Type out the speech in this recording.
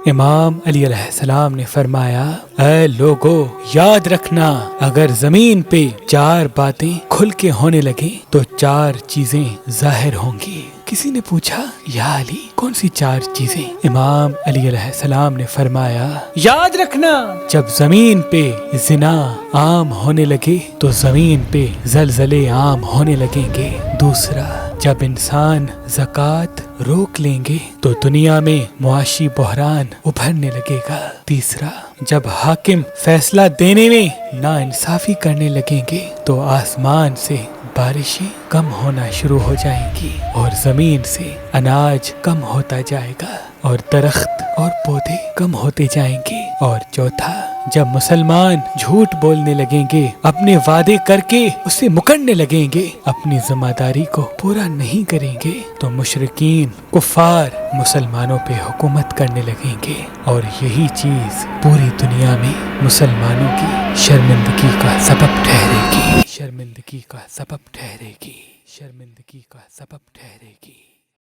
امام علی علیہ السلام نے فرمایا، اے لوگو یاد رکھنا، اگر زمین پہ 4 باتیں کھل کے ہونے لگیں تو 4 چیزیں ظاہر ہوں گی۔ کسی نے پوچھا، یا علی کون سی 4 چیزیں؟ امام علی علیہ السلام نے فرمایا، یاد رکھنا، جب زمین پہ زنا عام ہونے لگے تو زمین پہ زلزلے عام ہونے لگیں گے۔ دوسرا، جب انسان زکوٰۃ روک لیں گے تو دنیا میں معاشی بحران ابھرنے لگے گا۔ تیسرا، جب حاکم فیصلہ دینے میں ناانصافی کرنے لگیں گے تو آسمان سے بارشیں کم ہونا شروع ہو جائیں گی اور زمین سے اناج کم ہوتا جائے گا اور درخت اور پودے کم ہوتے جائیں گے۔ اور چوتھا، جب مسلمان جھوٹ بولنے لگیں گے، اپنے وعدے کر کے اسے مکرنے لگیں گے، اپنی ذمہ داری کو پورا نہیں کریں گے تو مشرکین کفار مسلمانوں پہ حکومت کرنے لگیں گے، اور یہی چیز پوری دنیا میں مسلمانوں کی شرمندگی کا سبب ٹھہرے گی، شرمندگی کا سبب ٹھہرے گی، شرمندگی کا سبب ٹھہرے گی۔